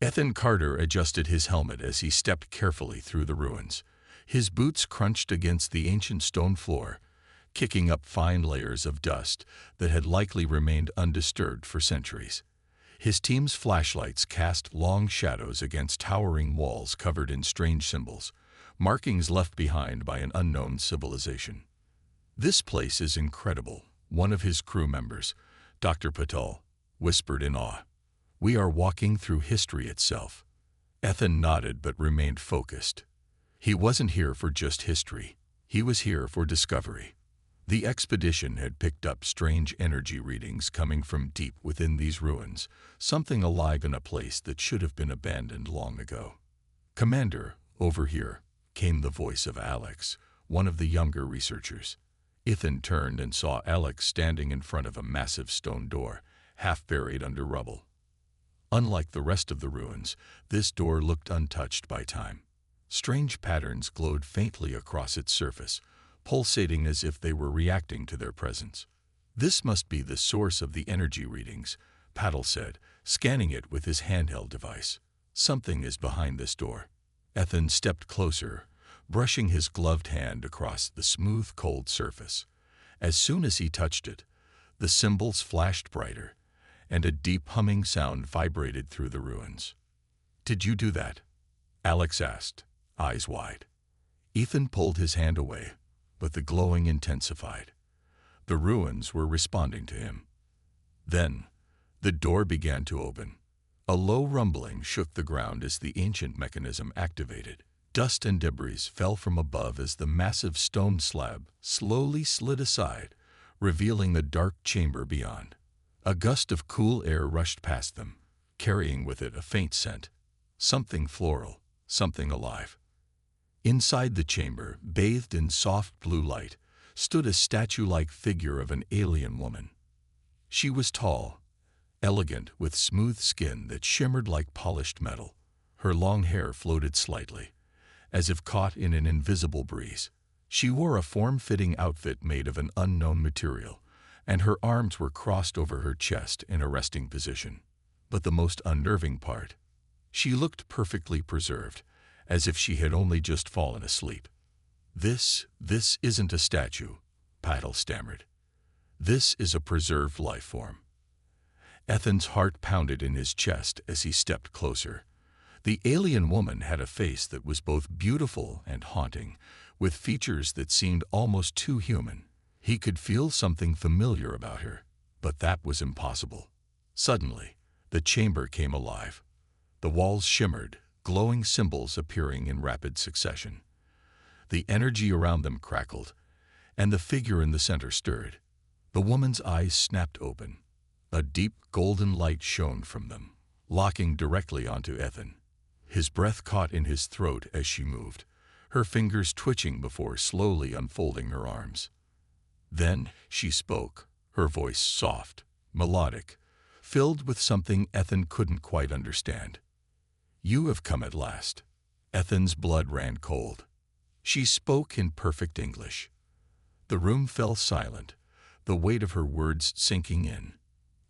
Ethan Carter adjusted his helmet as he stepped carefully through the ruins. His boots crunched against the ancient stone floor, kicking up fine layers of dust that had likely remained undisturbed for centuries. His team's flashlights cast long shadows against towering walls covered in strange symbols, markings left behind by an unknown civilization. "This place is incredible," one of his crew members, Dr. Patel, whispered in awe. "We are walking through history itself." Ethan nodded but remained focused. He wasn't here for just history. He was here for discovery. The expedition had picked up strange energy readings coming from deep within these ruins, something alive in a place that should have been abandoned long ago. "Commander, over here," came the voice of Alex, one of the younger researchers. Ethan turned and saw Alex standing in front of a massive stone door, half buried under rubble. Unlike the rest of the ruins, this door looked untouched by time. Strange patterns glowed faintly across its surface, pulsating as if they were reacting to their presence. "This must be the source of the energy readings," Paddle said, scanning it with his handheld device. "Something is behind this door." Ethan stepped closer, brushing his gloved hand across the smooth, cold surface. As soon as he touched it, the symbols flashed brighter, and a deep humming sound vibrated through the ruins. "Did you do that?" Alex asked, eyes wide. Ethan pulled his hand away, but the glowing intensified. The ruins were responding to him. Then, the door began to open. A low rumbling shook the ground as the ancient mechanism activated. Dust and debris fell from above as the massive stone slab slowly slid aside, revealing the dark chamber beyond. A gust of cool air rushed past them, carrying with it a faint scent. Something floral, something alive. Inside the chamber, bathed in soft blue light, stood a statue-like figure of an alien woman. She was tall, elegant, with smooth skin that shimmered like polished metal. Her long hair floated slightly, as if caught in an invisible breeze. She wore a form-fitting outfit made of an unknown material, and her arms were crossed over her chest in a resting position. But the most unnerving part, she looked perfectly preserved, as if she had only just fallen asleep. This isn't a statue," Paddle stammered. "This is a preserved life form." Ethan's heart pounded in his chest as he stepped closer. The alien woman had a face that was both beautiful and haunting, with features that seemed almost too human. He could feel something familiar about her, but that was impossible. Suddenly, the chamber came alive. The walls shimmered, glowing symbols appearing in rapid succession. The energy around them crackled, and the figure in the center stirred. The woman's eyes snapped open. A deep golden light shone from them, locking directly onto Ethan. His breath caught in his throat as she moved, her fingers twitching before slowly unfolding her arms. Then she spoke, her voice soft, melodic, filled with something Ethan couldn't quite understand. "You have come at last." Ethan's blood ran cold. She spoke in perfect English. The room fell silent, the weight of her words sinking in.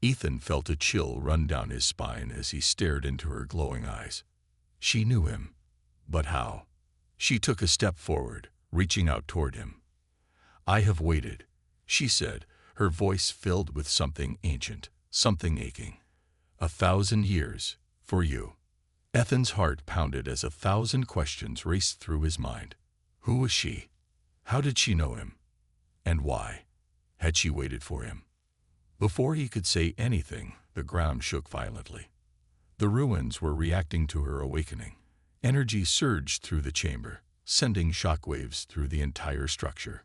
Ethan felt a chill run down his spine as he stared into her glowing eyes. She knew him. But how? She took a step forward, reaching out toward him. "I have waited," she said, her voice filled with something ancient, something aching. 1,000 years, for you." Ethan's heart pounded as 1,000 questions raced through his mind. Who was she? How did she know him? And why had she waited for him? Before he could say anything, the ground shook violently. The ruins were reacting to her awakening. Energy surged through the chamber, sending shockwaves through the entire structure.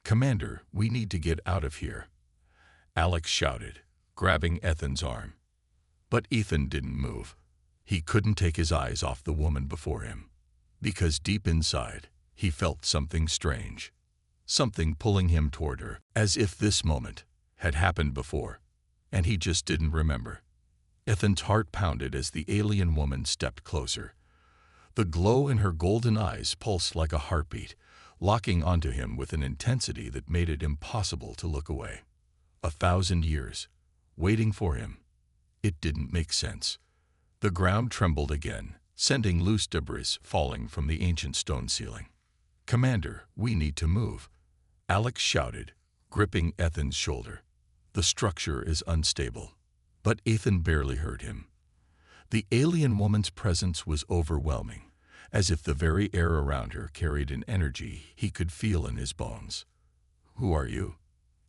"Commander, we need to get out of here," Alex shouted, grabbing Ethan's arm. But Ethan didn't move. He couldn't take his eyes off the woman before him, because deep inside, he felt something strange, something pulling him toward her, as if this moment had happened before, and he just didn't remember. Ethan's heart pounded as the alien woman stepped closer. The glow in her golden eyes pulsed like a heartbeat, locking onto him with an intensity that made it impossible to look away. 1,000 years, waiting for him. It didn't make sense. The ground trembled again, sending loose debris falling from the ancient stone ceiling. "Commander, we need to move," Alex shouted, gripping Ethan's shoulder. "The structure is unstable." But Ethan barely heard him. The alien woman's presence was overwhelming, as if the very air around her carried an energy he could feel in his bones. "Who are you?"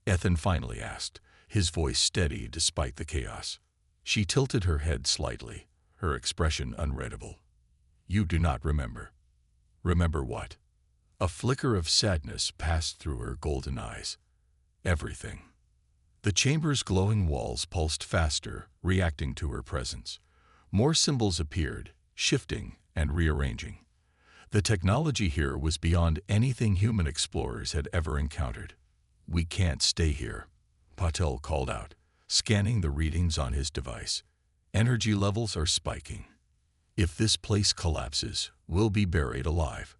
Ethan finally asked, his voice steady despite the chaos. She tilted her head slightly, her expression unreadable. "You do not remember." "Remember what?" A flicker of sadness passed through her golden eyes. "Everything." The chamber's glowing walls pulsed faster, reacting to her presence. More symbols appeared, shifting and rearranging. The technology here was beyond anything human explorers had ever encountered. "We can't stay here," Patel called out, scanning the readings on his device. "Energy levels are spiking. If this place collapses, we'll be buried alive."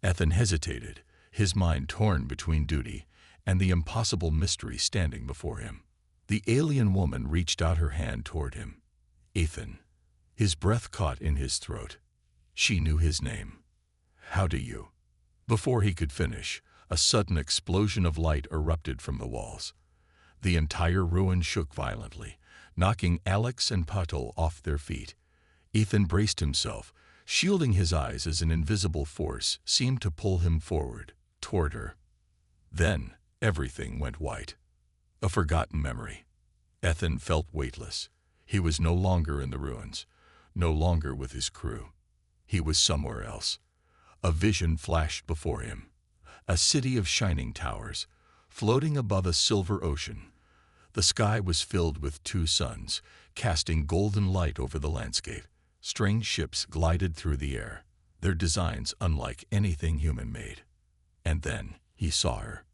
Ethan hesitated, his mind torn between duty and the impossible mystery standing before him. The alien woman reached out her hand toward him. "Ethan." His breath caught in his throat. She knew his name. "How do you?" Before he could finish, a sudden explosion of light erupted from the walls. The entire ruin shook violently, knocking Alex and Patel off their feet. Ethan braced himself, shielding his eyes as an invisible force seemed to pull him forward, toward her. Then, everything went white. A forgotten memory. Ethan felt weightless. He was no longer in the ruins, no longer with his crew. He was somewhere else. A vision flashed before him. A city of shining towers, floating above a silver ocean. The sky was filled with two suns, casting golden light over the landscape. Strange ships glided through the air, their designs unlike anything human made. And then he saw her.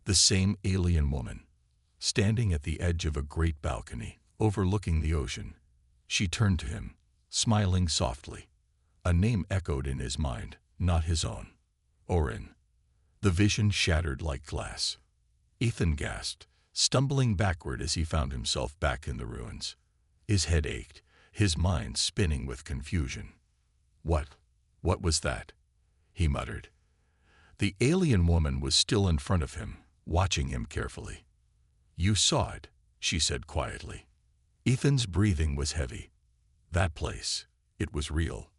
The same alien woman, standing at the edge of a great balcony, overlooking the ocean. She turned to him, smiling softly. A name echoed in his mind, not his own. Orin. The vision shattered like glass. Ethan gasped, stumbling backward as he found himself back in the ruins. His head ached, his mind spinning with confusion. What was that?" he muttered. The alien woman was still in front of him, watching him carefully. "You saw it," she said quietly. Ethan's breathing was heavy. That place, it was real.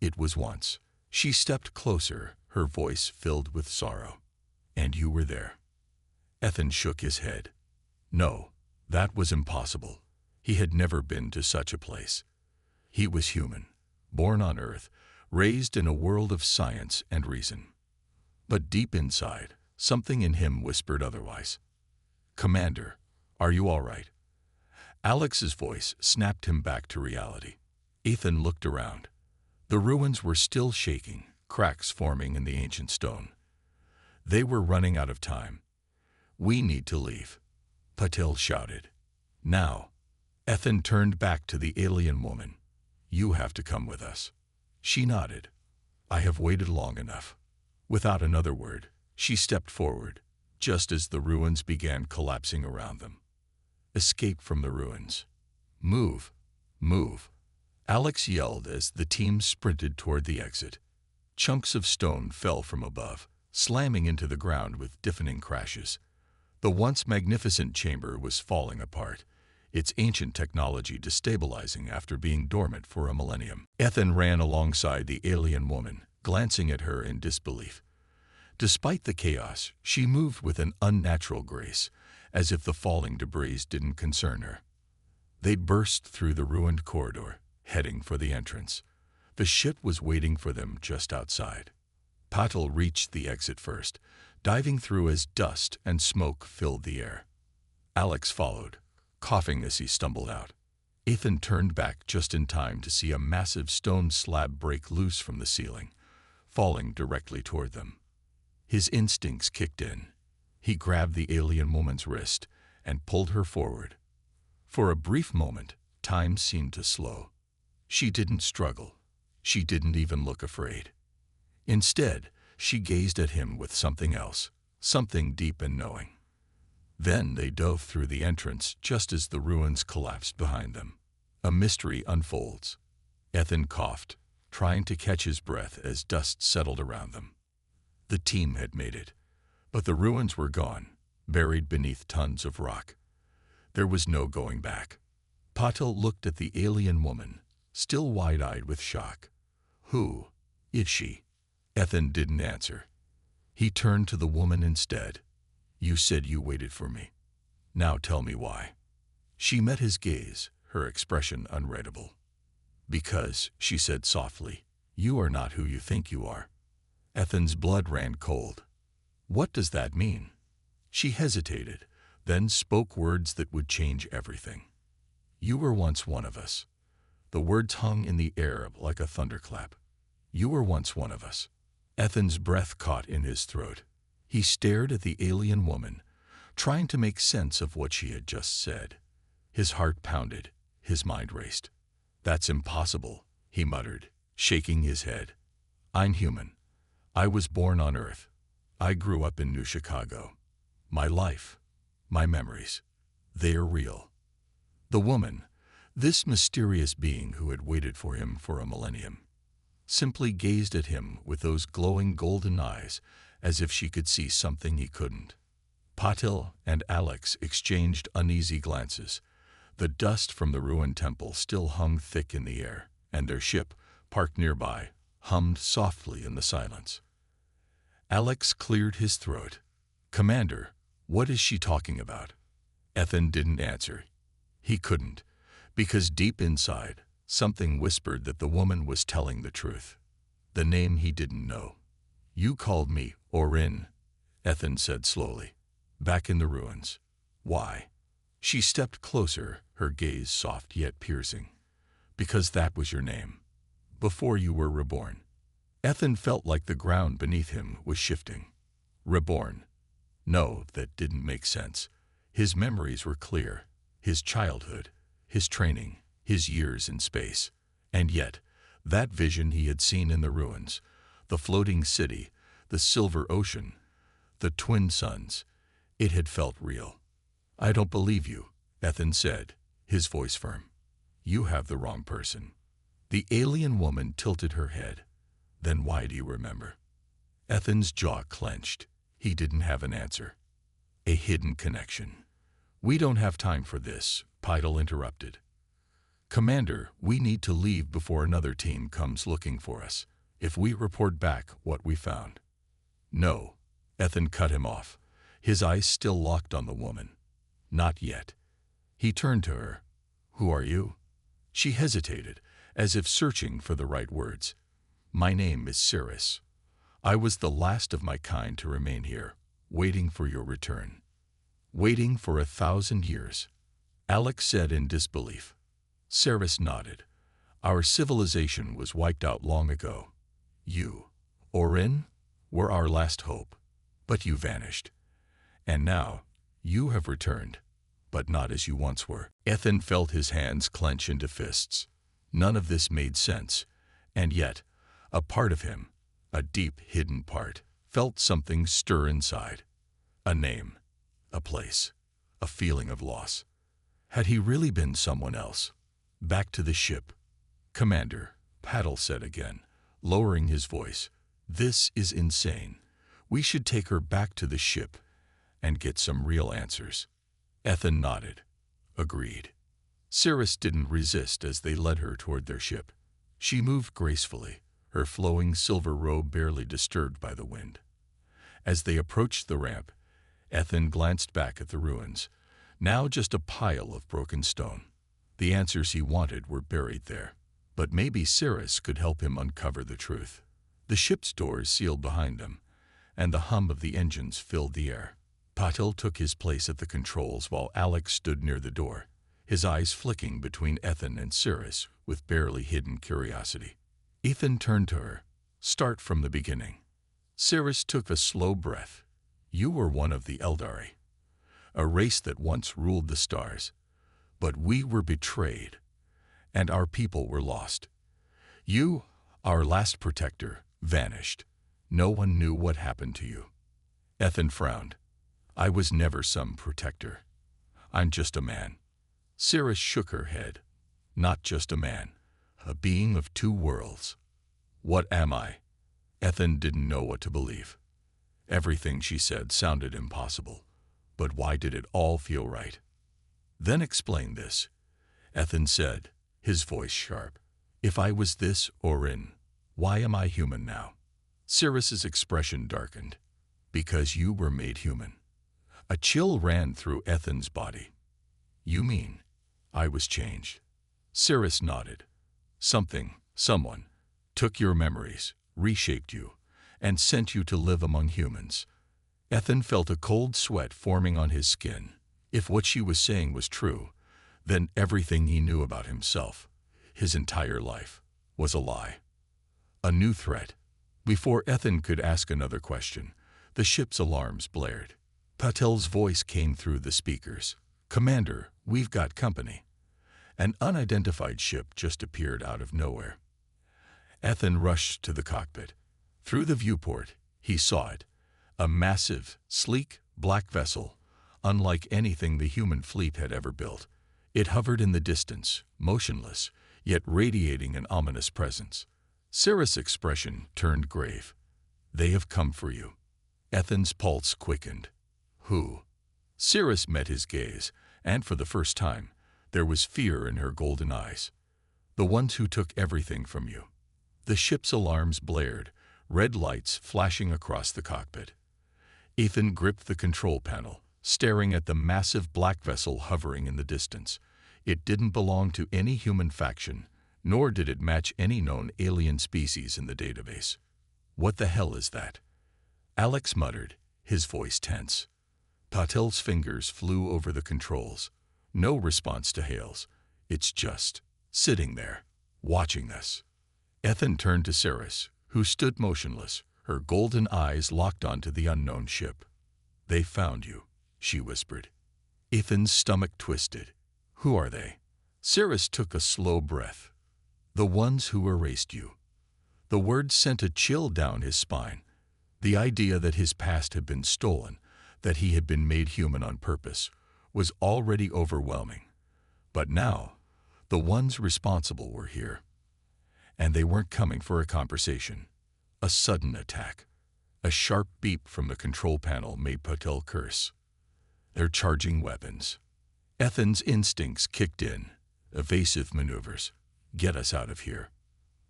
It was once. She stepped closer, her voice filled with sorrow. "And you were there." Ethan shook his head. No, that was impossible. He had never been to such a place. He was human, born on Earth, raised in a world of science and reason. But deep inside, something in him whispered otherwise. "Commander, are you all right?" Alex's voice snapped him back to reality. Ethan looked around. The ruins were still shaking, cracks forming in the ancient stone. They were running out of time. "We need to leave," Patel shouted. "Now." Ethan turned back to the alien woman. "You have to come with us." She nodded. "I have waited long enough." Without another word, she stepped forward, just as the ruins began collapsing around them. "Escape from the ruins. Move, move," Alex yelled as the team sprinted toward the exit. Chunks of stone fell from above, slamming into the ground with deafening crashes. The once magnificent chamber was falling apart, its ancient technology destabilizing after being dormant for a millennium. Ethan ran alongside the alien woman, glancing at her in disbelief. Despite the chaos, she moved with an unnatural grace, as if the falling debris didn't concern her. They burst through the ruined corridor, heading for the entrance. The ship was waiting for them just outside. Patel reached the exit first, diving through as dust and smoke filled the air. Alex followed, coughing as he stumbled out. Ethan turned back just in time to see a massive stone slab break loose from the ceiling, falling directly toward them. His instincts kicked in. He grabbed the alien woman's wrist and pulled her forward. For a brief moment, time seemed to slow. She didn't struggle. She didn't even look afraid. Instead, she gazed at him with something else, something deep and knowing. Then they dove through the entrance just as the ruins collapsed behind them. A mystery unfolds. Ethan coughed, trying to catch his breath as dust settled around them. The team had made it, but the ruins were gone, buried beneath tons of rock. There was no going back. Patil looked at the alien woman, still wide-eyed with shock. Who is she? Ethan didn't answer. He turned to the woman instead. You said you waited for me. Now tell me why. She met his gaze, her expression unreadable. Because, she said softly, you are not who you think you are. Ethan's blood ran cold. What does that mean? She hesitated, then spoke words that would change everything. You were once one of us. The words hung in the air like a thunderclap. You were once one of us. Ethan's breath caught in his throat. He stared at the alien woman, trying to make sense of what she had just said. His heart pounded, his mind raced. That's impossible, he muttered, shaking his head. I'm human. I was born on Earth. I grew up in New Chicago. My life, my memories, they are real. The woman, this mysterious being who had waited for him for a millennium, simply gazed at him with those glowing golden eyes as if she could see something he couldn't. Patil and Alex exchanged uneasy glances. The dust from the ruined temple still hung thick in the air, and their ship, parked nearby, hummed softly in the silence. Alex cleared his throat. Commander, what is she talking about? Ethan didn't answer. He couldn't, because deep inside, something whispered that the woman was telling the truth. The name he didn't know. You called me Orin, Ethan said slowly. Back in the ruins. Why? She stepped closer, her gaze soft yet piercing. Because that was your name. Before you were reborn. Ethan felt like the ground beneath him was shifting. Reborn. No, that didn't make sense. His memories were clear. His childhood, his training, his years in space. And yet, that vision he had seen in the ruins, the floating city, the silver ocean, the twin suns, it had felt real. I don't believe you, Ethan said, his voice firm. You have the wrong person. The alien woman tilted her head. Then why do you remember? Ethan's jaw clenched. He didn't have an answer. A hidden connection. We don't have time for this, Patil interrupted. Commander, we need to leave before another team comes looking for us, if we report back what we found. No, Ethan cut him off, his eyes still locked on the woman. Not yet. He turned to her. Who are you? She hesitated, as if searching for the right words. My name is Cirrus. I was the last of my kind to remain here, waiting for your return. Waiting for 1,000 years. Alex said in disbelief. Cirrus nodded. Our civilization was wiped out long ago. You, Orin, were our last hope, but you vanished. And now, you have returned, but not as you once were. Ethan felt his hands clench into fists. None of this made sense, and yet, a part of him, a deep, hidden part, felt something stir inside. A name, a place, a feeling of loss. Had he really been someone else? Back to the ship. Commander, Patil said again, lowering his voice. This is insane. We should take her back to the ship and get some real answers. Ethan nodded. Agreed. Cirrus didn't resist as they led her toward their ship. She moved gracefully, her flowing silver robe barely disturbed by the wind. As they approached the ramp, Ethan glanced back at the ruins, now just a pile of broken stone. The answers he wanted were buried there, but maybe Cirrus could help him uncover the truth. The ship's doors sealed behind them, and the hum of the engines filled the air. Patil took his place at the controls while Alex stood near the door, his eyes flicking between Ethan and Cirrus with barely hidden curiosity. Ethan turned to her. Start from the beginning. Cirrus took a slow breath. You were one of the Eldari, a race that once ruled the stars. But we were betrayed, and our people were lost. You, our last protector, vanished. No one knew what happened to you. Ethan frowned. I was never some protector. I'm just a man. Cirrus shook her head. not just a man, a being of two worlds. What am I? Ethan didn't know what to believe. Everything she said sounded impossible, but why did it all feel right? Then explain this, Ethan said, his voice sharp. If I was this Orin, why am I human now? Cirrus's expression darkened. Because you were made human. A chill ran through Ethan's body. You mean I was changed? Cirrus nodded. Someone, took your memories, reshaped you, and sent you to live among humans. Ethan felt a cold sweat forming on his skin. If what she was saying was true, then everything he knew about himself, his entire life, was a lie. A new threat. Before Ethan could ask another question, the ship's alarms blared. Patel's voice came through the speakers. Commander, we've got company. An unidentified ship just appeared out of nowhere. Ethan rushed to the cockpit. Through the viewport, he saw it. A massive, sleek, black vessel, unlike anything the human fleet had ever built. It hovered in the distance, motionless, yet radiating an ominous presence. Cirrus' expression turned grave. They have come for you. Ethan's pulse quickened. Who? Cirrus met his gaze, and for the first time, there was fear in her golden eyes. The ones who took everything from you. The ship's alarms blared, red lights flashing across the cockpit. Ethan gripped the control panel, staring at the massive black vessel hovering in the distance. It didn't belong to any human faction, nor did it match any known alien species in the database. What the hell is that? Alex muttered, his voice tense. Patel's fingers flew over the controls. No response to hails. It's just sitting there, watching us. Ethan turned to Cirrus, who stood motionless, her golden eyes locked onto the unknown ship. They found you, she whispered. Ethan's stomach twisted. Who are they? Cirrus took a slow breath. The ones who erased you. The word sent a chill down his spine. The idea that his past had been stolen, that he had been made human on purpose, was already overwhelming. But now, the ones responsible were here. And they weren't coming for a conversation. A sudden attack. A sharp beep from the control panel made Patel curse. They're charging weapons. Ethan's instincts kicked in. Evasive maneuvers. Get us out of here.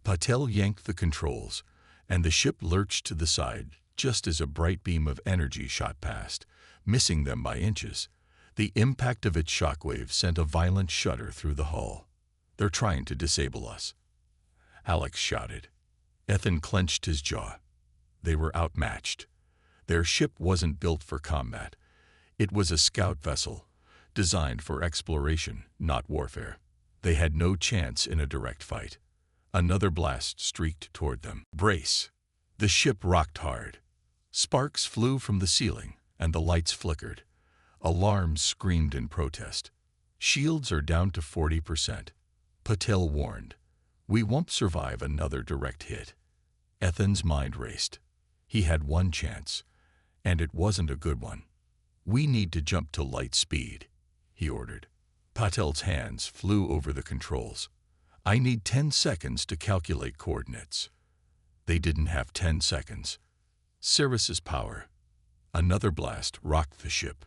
Patel yanked the controls, and the ship lurched to the side just as a bright beam of energy shot past, missing them by inches. The impact of its shockwave sent a violent shudder through the hull. They're trying to disable us. Alex shouted. Ethan clenched his jaw. They were outmatched. Their ship wasn't built for combat. It was a scout vessel, designed for exploration, not warfare. They had no chance in a direct fight. Another blast streaked toward them. Brace! The ship rocked hard. Sparks flew from the ceiling, and the lights flickered. Alarms screamed in protest. Shields are down to 40%. Patel warned. We won't survive another direct hit. Ethan's mind raced. He had one chance, and it wasn't a good one. We need to jump to light speed, he ordered. Patel's hands flew over the controls. I need 10 seconds to calculate coordinates. They didn't have 10 seconds. Cirrus's power. Another blast rocked the ship.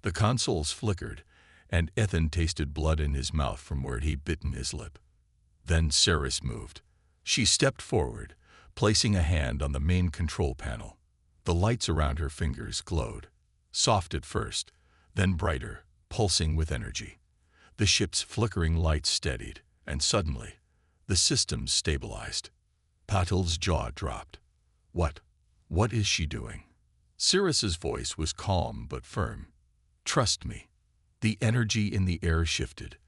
The consoles flickered, and Ethan tasted blood in his mouth from where he'd bitten his lip. Then Cirrus moved. She stepped forward, placing a hand on the main control panel. The lights around her fingers glowed, soft at first, then brighter, pulsing with energy. The ship's flickering lights steadied, and suddenly, the systems stabilized. Patel's jaw dropped. What is she doing? Cirrus's voice was calm but firm. Trust me. The energy in the air shifted.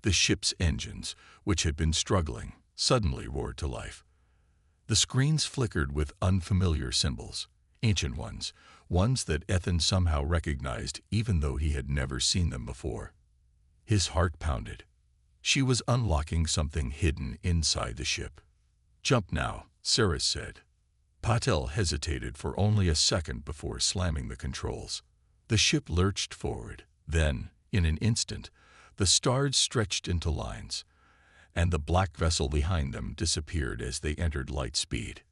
The ship's engines, which had been struggling, suddenly roared to life. The screens flickered with unfamiliar symbols, ancient ones that Ethan somehow recognized even though he had never seen them before. His heart pounded. She was unlocking something hidden inside the ship. Jump now, Cirrus said. Patel hesitated for only a second before slamming the controls. The ship lurched forward. Then, in an instant, the stars stretched into lines. and the black vessel behind them disappeared as they entered light speed.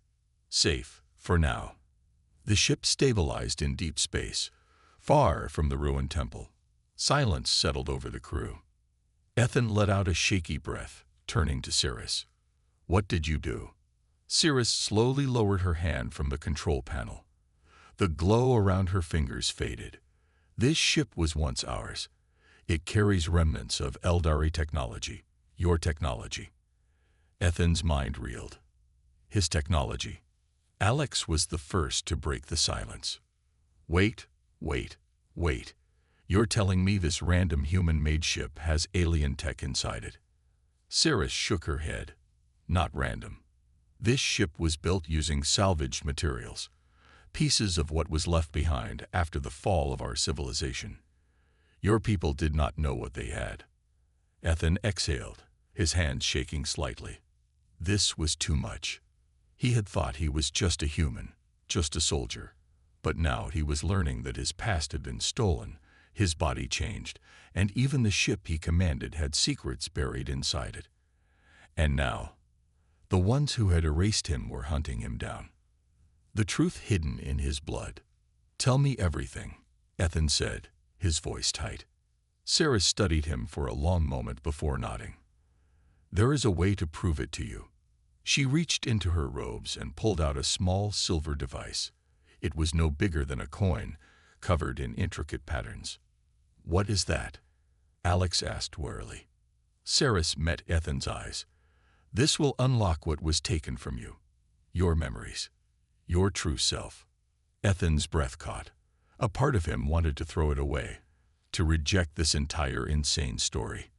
Safe, for now. The ship stabilized in deep space, far from the ruined temple. Silence settled over the crew. Ethan let out a shaky breath, turning to Cirrus. "What did you do?" Cirrus slowly lowered her hand from the control panel. The glow around her fingers faded. "This ship was once ours. It carries remnants of Eldari technology, your technology." Ethan's mind reeled. His technology. Alex was the first to break the silence. Wait. You're telling me this random human-made ship has alien tech inside it?" Cirrus shook her head. "Not random. This ship was built using salvaged materials, pieces of what was left behind after the fall of our civilization. Your people did not know what they had." Ethan exhaled, his hands shaking slightly. This was too much. He had thought he was just a human, just a soldier. But now he was learning that his past had been stolen, his body changed, and even the ship he commanded had secrets buried inside it. And now, the ones who had erased him were hunting him down. The truth hidden in his blood. "Tell me everything," Ethan said, his voice tight. Cirrus studied him for a long moment before nodding. "There is a way to prove it to you." She reached into her robes and pulled out a small silver device. It was no bigger than a coin, covered in intricate patterns. "What is that?" Alex asked warily. Cirrus met Ethan's eyes. "This will unlock what was taken from you. Your memories. Your true self." Ethan's breath caught. A part of him wanted to throw it away, to reject this entire insane story.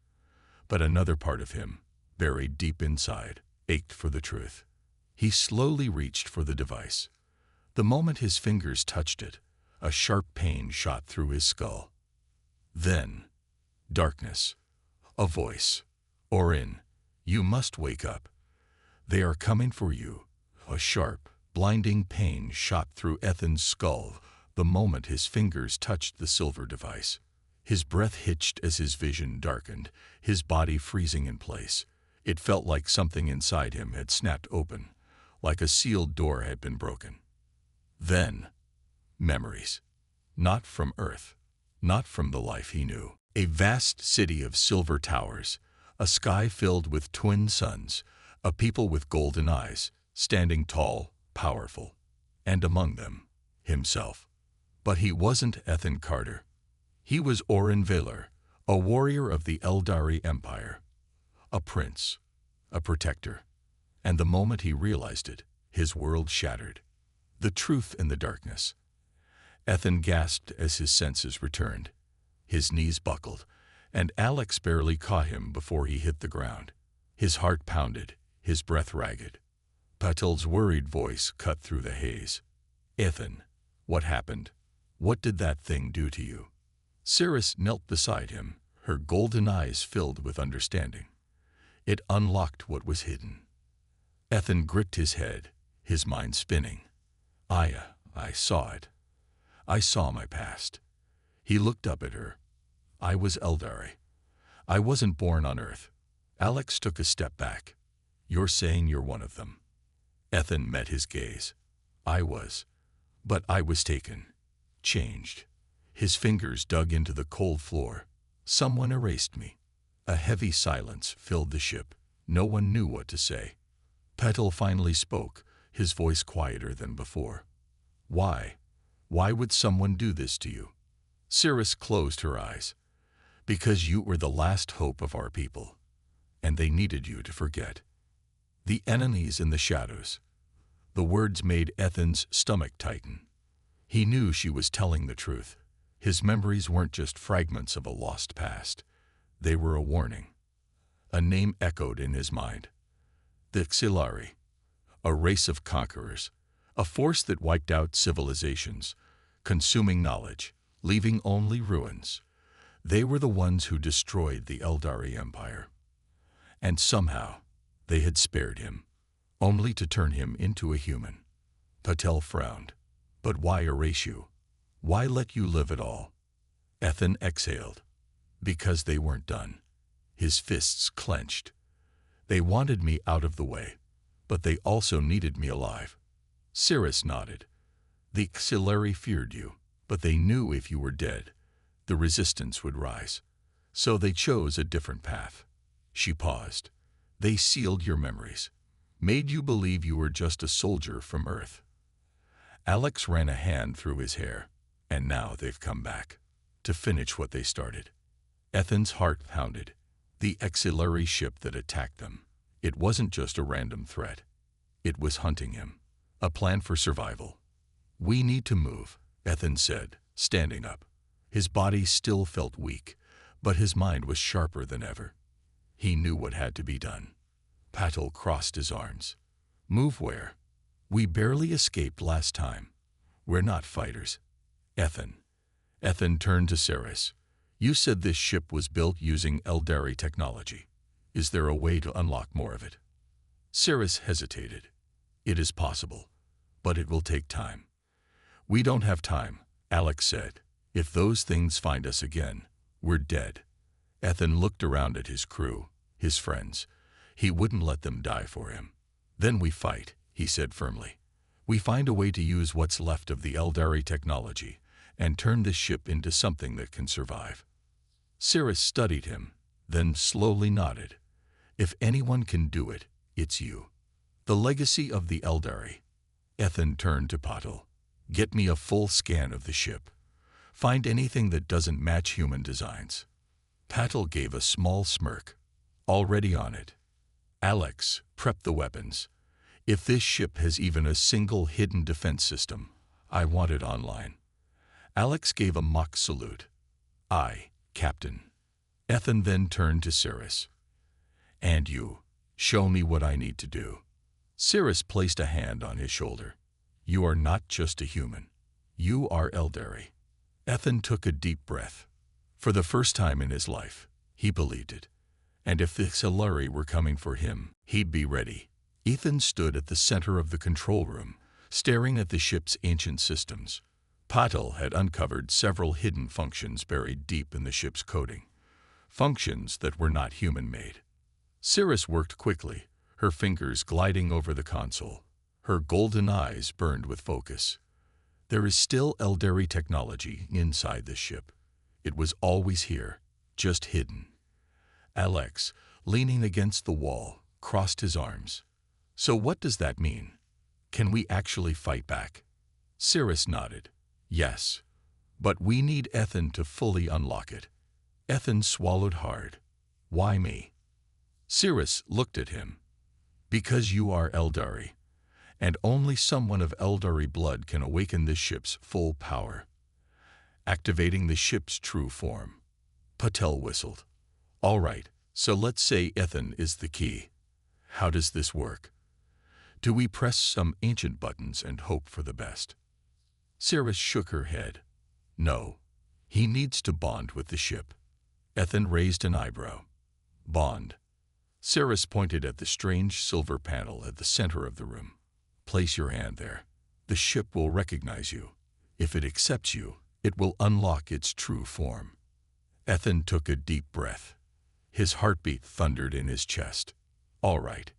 But another part of him, buried deep inside, ached for the truth. He slowly reached for the device. The moment his fingers touched it, a sharp pain shot through his skull. Then, darkness. A voice. "Orin, you must wake up. They are coming for you." A sharp, blinding pain shot through Ethan's skull the moment his fingers touched the silver device. His breath hitched as his vision darkened, his body freezing in place. It felt like something inside him had snapped open, like a sealed door had been broken. Then, memories. Not from Earth, not from the life he knew. A vast city of silver towers, a sky filled with twin suns, a people with golden eyes, standing tall, powerful, and among them, himself. But he wasn't Ethan Carter. He was Orin Valor, a warrior of the Eldari Empire. A prince, a protector, and the moment he realized it, his world shattered. The truth in the darkness. Ethan gasped as his senses returned. His knees buckled, and Alex barely caught him before he hit the ground. His heart pounded, his breath ragged. Patel's worried voice cut through the haze. "Ethan, what happened? What did that thing do to you?" Cirrus knelt beside him, her golden eyes filled with understanding. It unlocked what was hidden. Ethan gripped his head, his mind spinning. I saw it. I saw my past." He looked up at her. "I was Eldari. I wasn't born on Earth." Alex took a step back. "You're saying you're one of them?" Ethan met his gaze. "I was. But I was taken. Changed." His fingers dug into the cold floor. "Someone erased me." A heavy silence filled the ship. No one knew what to say. Patel finally spoke, his voice quieter than before. "Why? Why would someone do this to you?" Cirrus closed her eyes. "Because you were the last hope of our people, and they needed you to forget. The enemies in the shadows." The words made Ethan's stomach tighten. He knew she was telling the truth. His memories weren't just fragments of a lost past. They were a warning. A name echoed in his mind. The Eldari, a race of conquerors, a force that wiped out civilizations, consuming knowledge, leaving only ruins. They were the ones who destroyed the Eldari Empire. And somehow, they had spared him, only to turn him into a human. Patel frowned. "But why erase you? Why let you live at all?" Ethan exhaled. "Because they weren't done." His fists clenched. They wanted me out of the way, but they also needed me alive. Cirrus nodded. The Eldari feared you, but they knew if you were dead, the resistance would rise. So they chose a different path. She paused. They sealed your memories, made you believe you were just a soldier from Earth. Alex ran a hand through his hair, and now they've come back to finish what they started. Ethan's heart pounded. The Eldari ship that attacked them. It wasn't just a random threat. It was hunting him. A plan for survival. We need to move, Ethan said, standing up. His body still felt weak, but his mind was sharper than ever. He knew what had to be done. Patel crossed his arms. Move where? We barely escaped last time. We're not fighters. Ethan turned to Cirrus. You said this ship was built using Eldari technology. Is there a way to unlock more of it? Cirrus hesitated. It is possible, but it will take time. We don't have time, Alex said. If those things find us again, we're dead. Ethan looked around at his crew, his friends. He wouldn't let them die for him. Then we fight, he said firmly. We find a way to use what's left of the Eldari technology and turn this ship into something that can survive. Cirrus studied him, then slowly nodded. If anyone can do it, it's you. The legacy of the Eldari. Ethan turned to Patel. Get me a full scan of the ship. Find anything that doesn't match human designs. Patel gave a small smirk. Already on it. Alex, prep the weapons. If this ship has even a single hidden defense system, I want it online. Alex gave a mock salute. Aye, Captain. Ethan then turned to Cirrus. And you, show me what I need to do. Cirrus placed a hand on his shoulder. You are not just a human. You are Eldari. Ethan took a deep breath. For the first time in his life, he believed it. And if the Eldari were coming for him, he'd be ready. Ethan stood at the center of the control room, staring at the ship's ancient systems. Patel had uncovered several hidden functions buried deep in the ship's coding. Functions that were not human-made. Cirrus worked quickly, her fingers gliding over the console. Her golden eyes burned with focus. There is still Eldari technology inside this ship. It was always here, just hidden. Alex, leaning against the wall, crossed his arms. So what does that mean? Can we actually fight back? Cirrus nodded. Yes, but we need Ethan to fully unlock it. Ethan swallowed hard. Why me? Cirrus looked at him. Because you are Eldari, and only someone of Eldari blood can awaken this ship's full power. Activating the ship's true form. Patel whistled. All right, so let's say Ethan is the key. How does this work? Do we press some ancient buttons and hope for the best? Cirrus shook her head. No, he needs to bond with the ship. Ethan raised an eyebrow. Bond. Cirrus pointed at the strange silver panel at the center of the room. Place your hand there. The ship will recognize you. If it accepts you, it will unlock its true form. Ethan took a deep breath. His heartbeat thundered in his chest. All right,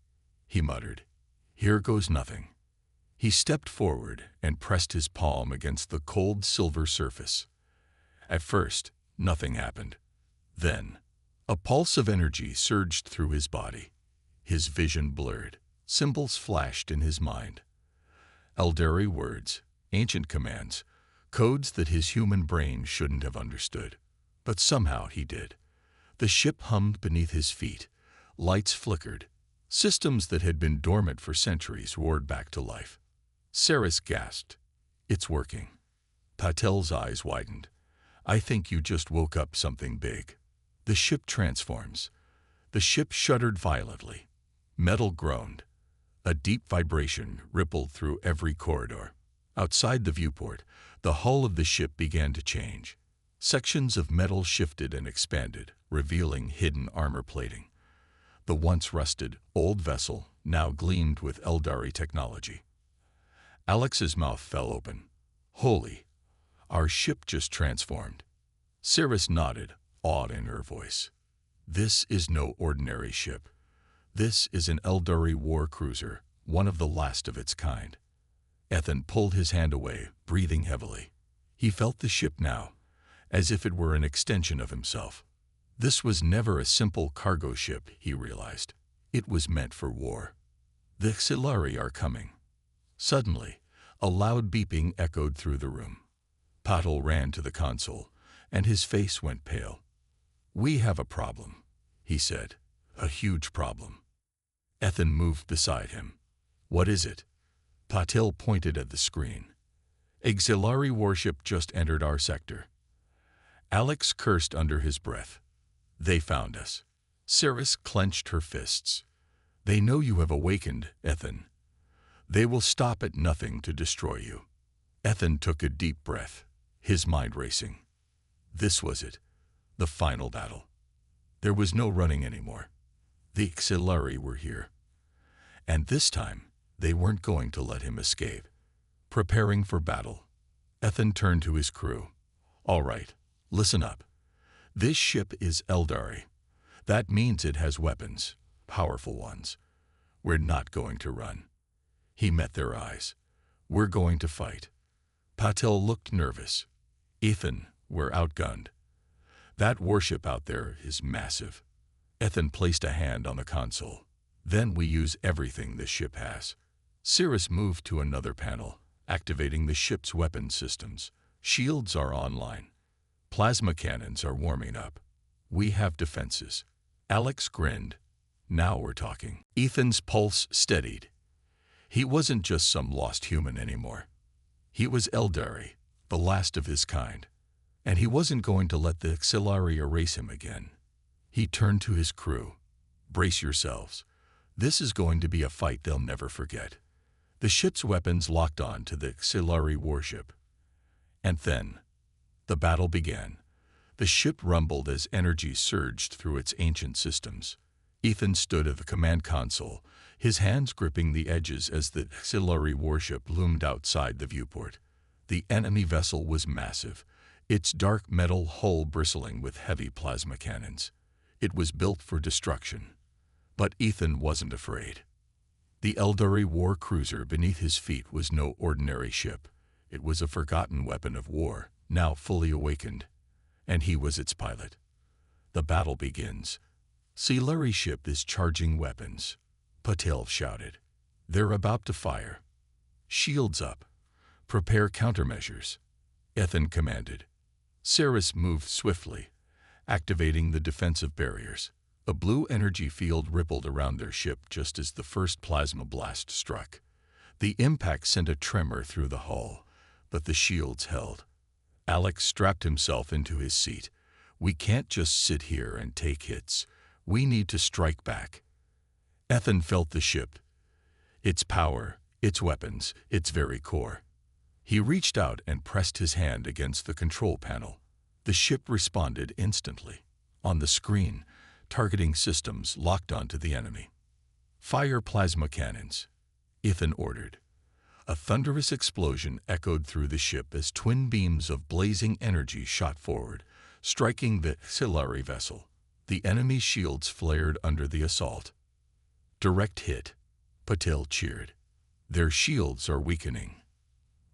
he muttered. Here goes nothing. He stepped forward and pressed his palm against the cold silver surface. At first, nothing happened. Then, a pulse of energy surged through his body. His vision blurred. Symbols flashed in his mind. Eldari words, ancient commands, codes that his human brain shouldn't have understood. But somehow he did. The ship hummed beneath his feet. Lights flickered. Systems that had been dormant for centuries roared back to life. Cirrus gasped. It's working. Patel's eyes widened. I think you just woke up something big. The ship transforms. The ship shuddered violently. Metal groaned. A deep vibration rippled through every corridor. Outside the viewport, the hull of the ship began to change. Sections of metal shifted and expanded, revealing hidden armor plating. The once rusted, old vessel now gleamed with Eldari technology. Alex's mouth fell open. Holy, our ship just transformed. Cirrus nodded, awed in her voice. This is no ordinary ship. This is an Eldari war cruiser, one of the last of its kind. Ethan pulled his hand away, breathing heavily. He felt the ship now, as if it were an extension of himself. This was never a simple cargo ship, he realized. It was meant for war. The Xilari are coming. Suddenly, a loud beeping echoed through the room. Patel ran to the console, and his face went pale. "We have a problem," he said. "A huge problem." Ethan moved beside him. "What is it?" Patel pointed at the screen. "A Xilari warship just entered our sector." Alex cursed under his breath. "They found us." Cirrus clenched her fists. "They know you have awakened, Ethan. They will stop at nothing to destroy you." Ethan took a deep breath, his mind racing. This was it, the final battle. There was no running anymore. The Xilari were here. And this time, they weren't going to let him escape. Preparing for battle, Ethan turned to his crew. "All right, listen up. This ship is Eldari. That means it has weapons, powerful ones. We're not going to run." He met their eyes. "We're going to fight." Patel looked nervous. "Ethan, we're outgunned. That warship out there is massive." Ethan placed a hand on the console. "Then we use everything this ship has." Cirrus moved to another panel, activating the ship's weapon systems. "Shields are online. Plasma cannons are warming up. We have defenses." Alex grinned. "Now we're talking." Ethan's pulse steadied. He wasn't just some lost human anymore. He was Eldari, the last of his kind. And he wasn't going to let the Xilari erase him again. He turned to his crew. "Brace yourselves. This is going to be a fight they'll never forget." The ship's weapons locked on to the Xilari warship. And then, the battle began. The ship rumbled as energy surged through its ancient systems. Ethan stood at the command console, his hands gripping the edges as the Xilari warship loomed outside the viewport. The enemy vessel was massive, its dark metal hull bristling with heavy plasma cannons. It was built for destruction. But Ethan wasn't afraid. The Eldari war cruiser beneath his feet was no ordinary ship. It was a forgotten weapon of war, now fully awakened. And he was its pilot. The battle begins. "Xilari ship is charging weapons," Patel shouted. "They're about to fire. Shields up. Prepare countermeasures," Ethan commanded. Cirrus moved swiftly, activating the defensive barriers. A blue energy field rippled around their ship just as the first plasma blast struck. The impact sent a tremor through the hull, but the shields held. Alex strapped himself into his seat. "We can't just sit here and take hits. We need to strike back." Ethan felt the ship, its power, its weapons, its very core. He reached out and pressed his hand against the control panel. The ship responded instantly. On the screen, targeting systems locked onto the enemy. "Fire plasma cannons," Ethan ordered. A thunderous explosion echoed through the ship as twin beams of blazing energy shot forward, striking the Xilari vessel. The enemy's shields flared under the assault. "Direct hit," Patel cheered. "Their shields are weakening."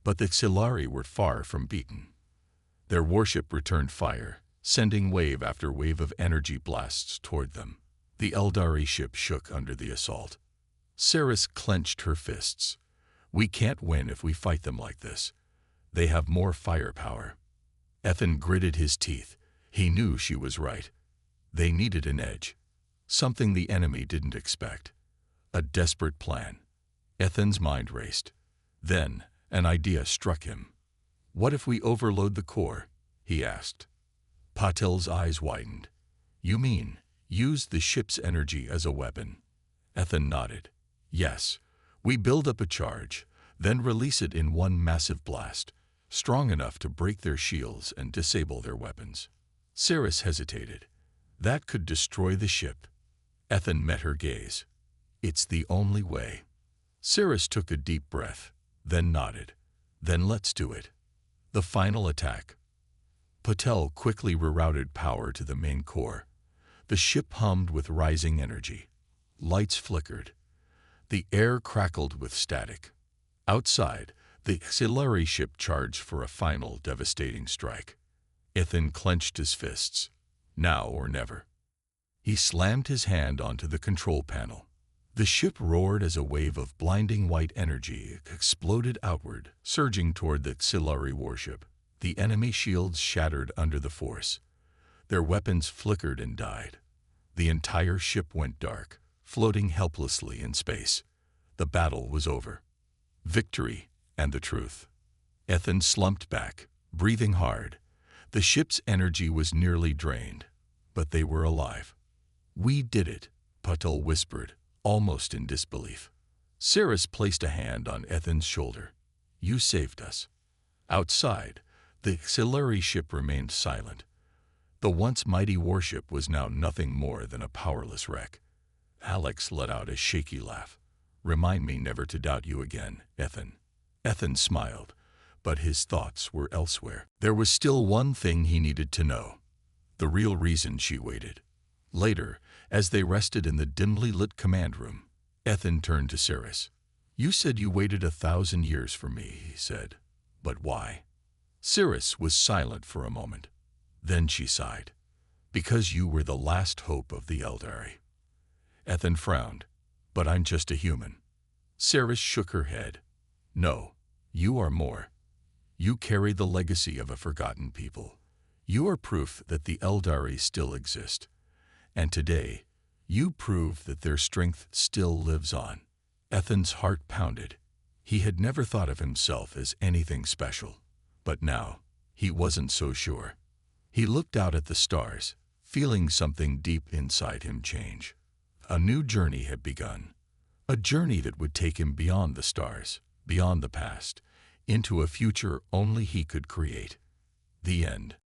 But the Xilari were far from beaten. Their warship returned fire, sending wave after wave of energy blasts toward them. The Eldari ship shook under the assault. Cirrus clenched her fists. "We can't win if we fight them like this. They have more firepower." Ethan gritted his teeth. He knew she was right. They needed an edge. Something the enemy didn't expect. A desperate plan. Ethan's mind raced. Then, an idea struck him. "What if we overload the core?" he asked. Patel's eyes widened. "You mean, use the ship's energy as a weapon?" Ethan nodded. "Yes. We build up a charge, then release it in one massive blast, strong enough to break their shields and disable their weapons." Cirrus hesitated. "That could destroy the ship." Ethan met her gaze. "It's the only way." Cirrus took a deep breath, then nodded. "Then let's do it." The final attack. Patel quickly rerouted power to the main core. The ship hummed with rising energy. Lights flickered. The air crackled with static. Outside, the Eldari ship charged for a final devastating strike. Ethan clenched his fists. Now or never. He slammed his hand onto the control panel. The ship roared as a wave of blinding white energy exploded outward, surging toward the Eldari warship. The enemy shields shattered under the force. Their weapons flickered and died. The entire ship went dark, floating helplessly in space. The battle was over. Victory and the truth. Ethan slumped back, breathing hard. The ship's energy was nearly drained, but they were alive. "We did it," Patel whispered, almost in disbelief. Cirrus placed a hand on Ethan's shoulder. "You saved us." Outside, the Eldari ship remained silent. The once mighty warship was now nothing more than a powerless wreck. Alex let out a shaky laugh. "Remind me never to doubt you again, Ethan." Ethan smiled, but his thoughts were elsewhere. There was still one thing he needed to know. The real reason she waited. Later, as they rested in the dimly lit command room, Ethan turned to Cirrus. "You said you waited 1,000 years for me," he said. "But why?" Cirrus was silent for a moment. Then she sighed. "Because you were the last hope of the Eldari." Ethan frowned. "But I'm just a human." Cirrus shook her head. "No, you are more. You carry the legacy of a forgotten people. You are proof that the Eldari still exist. And today, you prove that their strength still lives on." Ethan's heart pounded. He had never thought of himself as anything special. But now, he wasn't so sure. He looked out at the stars, feeling something deep inside him change. A new journey had begun. A journey that would take him beyond the stars, beyond the past, into a future only he could create. The end.